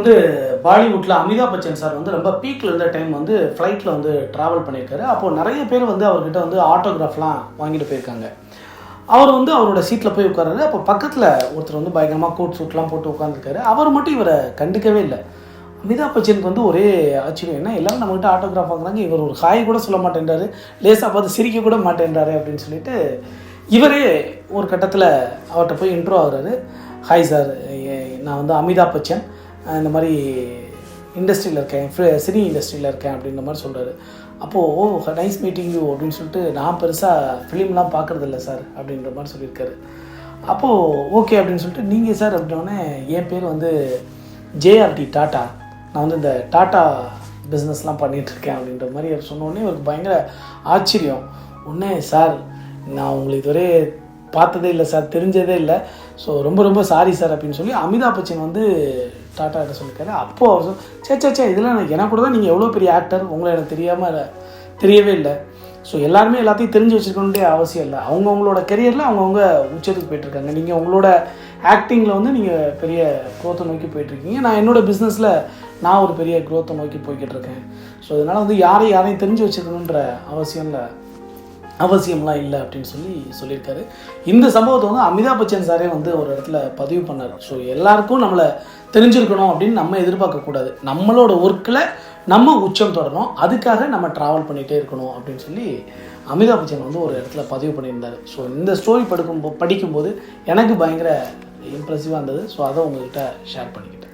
வந்து பாலிவுட்டில் அமிதாப் பச்சன் சார் வந்து ரொம்ப பீக்கில் இருந்த டைம் வந்து ஃப்ளைட்டில் வந்து ட்ராவல் பண்ணியிருக்காரு. அப்போது நிறைய பேர் வந்து அவர்கிட்ட வந்து ஆட்டோகிராஃப்லாம் வாங்கிட்டு போயிருக்காங்க. அவர் வந்து அவரோட சீட்டில் போய் உட்காராரு. அப்போ பக்கத்தில் ஒருத்தர் வந்து பயங்கரமாக கோட் சூட்லாம் போட்டு உட்காந்துருக்காரு. அவர் மட்டும் இவரை கண்டுக்கவே இல்லை. அமிதாப் பச்சனுக்கு வந்து ஒரே ஆச்சரியம், என்ன எல்லாரும் நம்மகிட்ட ஆட்டோகிராஃப் வாங்குறாங்க, இவர் ஒரு ஹாய் கூட சொல்ல மாட்டேன்றாரு, லேசாக பார்த்து சிரிக்க கூட மாட்டேன்றாரு அப்படின்னு சொல்லிட்டு இவரே ஒரு கட்டத்தில் அவர்கிட்ட போய் இன்ட்ரோ ஆகுறாரு. ஹாய் சார், நான் வந்து அமிதாப் பச்சன், இந்த மாதிரி இண்டஸ்ட்ரியில் இருக்கேன், சினி இண்டஸ்ட்ரியில் இருக்கேன் அப்படின்ற மாதிரி சொல்கிறாரு. அப்போது நைஸ் மீட்டிங் யூ அப்படின்னு சொல்லிட்டு, நான் பெருசாக ஃபிலிம்லாம் பார்க்குறதில்ல சார் அப்படின்ற மாதிரி சொல்லியிருக்காரு. அப்போது ஓகே அப்படின்னு சொல்லிட்டு, நீங்கள் சார் அப்படின்னோடனே, என் பேர் வந்து ஜேஆர்டி டாட்டா, நான் வந்து இந்த டாட்டா பிஸ்னஸ்லாம் பண்ணிகிட்ருக்கேன் அப்படின்ற மாதிரி அவர் சொன்னோடனே அவருக்கு பயங்கர ஆச்சரியம். உடனே சார், நான் உங்களுக்கு இதுவரை பார்த்ததே இல்லை சார், தெரிஞ்சதே இல்லை, ஸோ ரொம்ப ரொம்ப சாரி சார் அப்படின்னு சொல்லி அமிதாப் பச்சன் வந்து டாட்டா கிட்ட சொல்லியிருக்காரு. அப்போது அவர் சே இதெல்லாம் எனக்கு கூட தான், நீங்கள் எவ்வளோ பெரிய ஆக்டர், உங்களை எனக்கு தெரியவே இல்லை. ஸோ எல்லாருமே எல்லாத்தையும் தெரிஞ்சு வச்சுருக்கணுன்றே அவசியம் இல்லை. அவங்கவுங்களோட கெரியரில் அவங்கவுங்க உச்சத்துக்கு போயிட்டுருக்காங்க. நீங்கள் உங்களோட ஆக்டிங்கில் வந்து நீங்கள் பெரிய க்ரோத்தை நோக்கி போயிட்டுருக்கீங்க. நான் என்னோடய பிஸ்னஸில் நான் ஒரு பெரிய க்ரோத்தை நோக்கி போய்கிட்டு இருக்கேன். ஸோ அதனால் வந்து யாரையும் தெரிஞ்சு வச்சுக்கணுன்ற அவசியம்லாம் இல்லை அப்படின்னு சொல்லியிருக்காரு. இந்த சம்பவத்தை வந்து அமிதாப் பச்சன் சாரே வந்து ஒரு இடத்துல பதிவு பண்ணார். ஸோ எல்லாருக்கும் நம்மளை தெரிஞ்சிருக்கணும் அப்படின்னு நம்ம எதிர்பார்க்கக்கூடாது. நம்மளோட ஒர்க்கில் நம்ம உச்சம் தொடரணும், அதுக்காக நம்ம ட்ராவல் பண்ணிகிட்டே இருக்கணும் அப்படின்னு சொல்லி அமிதாப் பச்சன் வந்து ஒரு இடத்துல பதிவு பண்ணியிருந்தார். ஸோ இந்த ஸ்டோரி படிக்கும்போது எனக்கு பயங்கர இம்ப்ரெசிவாக இருந்தது. ஸோ அதை உங்கள்கிட்ட ஷேர் பண்ணிக்கிட்டேன்.